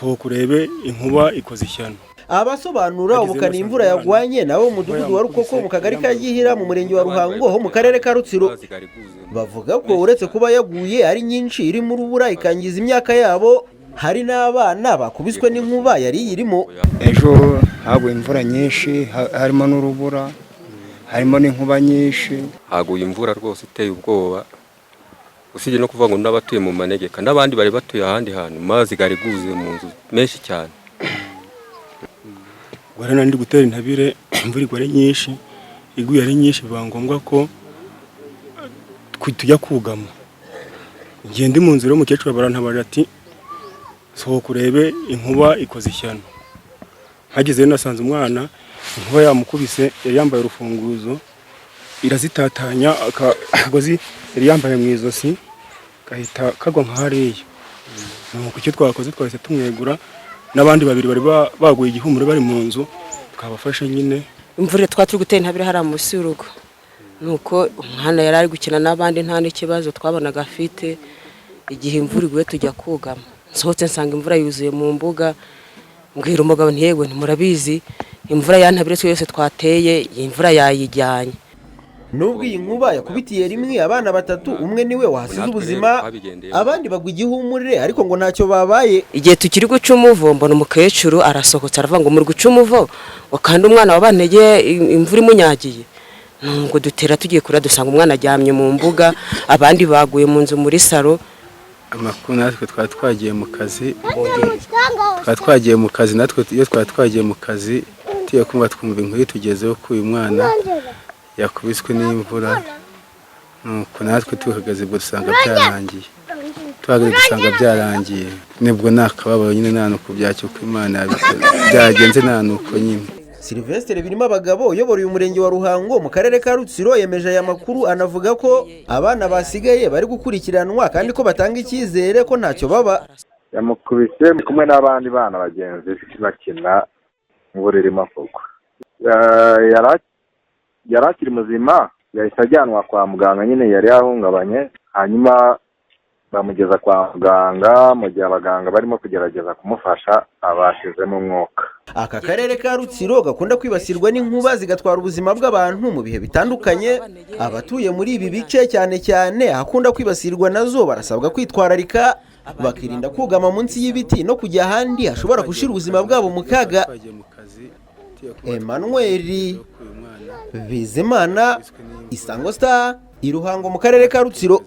sohoka urebe inkuba ikoze ishyano. Abasobanura ubukana imvura yagwanye nabo mu mudugudu wa Rukoko mu kagari ka Gihira mu murenge wa Ruhango ho mu karere ka Rutsiro bavuga ko uretse kuba yaguye ari nyinshi iri mu rubura ikangiza imyaka yabo, hari n'abana bakubiswe n'inkuba yari irimo. Ejo haguye imvura nyinshi, harimo n'urubura, harimo n'inkuba nyinshi. Haguye imvura rwose iteye ubwoba, usibye no kuvuga ngo n'abatuye mu manegeka n'abandi bari batuye ahandi hantu, mazi gari guzuye mu nzu menshi cyane. Warana ndi gutera intabire, imvura igwa ari nyinshi, iguye ari nyinshi, biba ngombwa ko tujya kugama. Ngiye ndi mu nzira y'umukecuru barantabarira ati sohoka urebe inkuba ikoze ishyano. Hagezeyo nasanze umwana inkuba yamukubise, yari yambaye urufunguzo irazitatanya, akagozi yari yambaye mu izosi gahita kagwa nka hariya. Nuko icyo twakoze twahise tumwegura, n'abandi babiri bari baguye igihumure bari mu nzu twabafashe nyine. Imvura twaturi gutera intabire hari munsi y'urugo, nuko umwana yari ari gukina n'abandi nta n'ikibazo twabonaga afite. Igihe imvura iguye tujya kugama, nsohotse nsanga imvura yuzuye mu mbuga, mbwira umugabo nti yego ntimurabizi imvura yantabire yose twateye iyi imvura yayijyanye. Nubwo iyi nkuba yakubitiye rimwe abana batatu, umwe niwe wahasize ubuzima, abandi bagwa igihumurire ariko ngo ntacyo babaye. Igihe tukiri guca umuvo mbona umukecuru arasohotse aravuga ngo muri guca umuvo kandi umwana wabantegeye imvura imunyagiye. Ngo dutera tugiye kura dusanga umwana aryamye mu mbuga, abandi baguye mu nzu muri saro. Amakuru natwe twagiye mu kazi, twagiye mu kazi, natwe iyo twagiye mu kazi tugiye kumva twumva inkuru tugezeho ko uyu mwana yakubiswe n'imvura, nuko natwe tuhagaze bwo dusanga byarangiye. Twagaze dusanga byarangiye, nibwo nakababaro nyine nta nuko byacyo ko Imana byagenze nta nuko nyine. Sylvestre Birimabagabo uyobora uyu murenge wa Ruhango mu karere ka Rutsiro yemeje aya makuru, anavuga ko abana basigaye bari gukurikiranwa kandi ko batanga icyizere ko ntacyo baba. Yamukubise kumwe n'abandi bana bagenzi bakina mu buriri makoko. Yari akiri muzima, yahise ajyanwa kwa muganga, nyine yari yahungabanye, hanyuma bamugeza kwa muganga. Mu gihe abaganga barimo kugerageza kumufasha abashizemo umwuka. Aka karere ka Rutsiro gakunda kwibasirwa n'inkuba zigatwara ubuzima bw'abantu mu bihe bitandukanye. Abatuye muri ibi bice cyane cyane akunda kwibasirwa nazo barasabwa kwitwararika, bakirinda kugama munsi y'ibiti no kujya ahandi hashobora gushira ubuzima bwabo mu kaga. Emmanuel Bizimana, Isango Star, i Ruhango mu karere ka Rutsiro.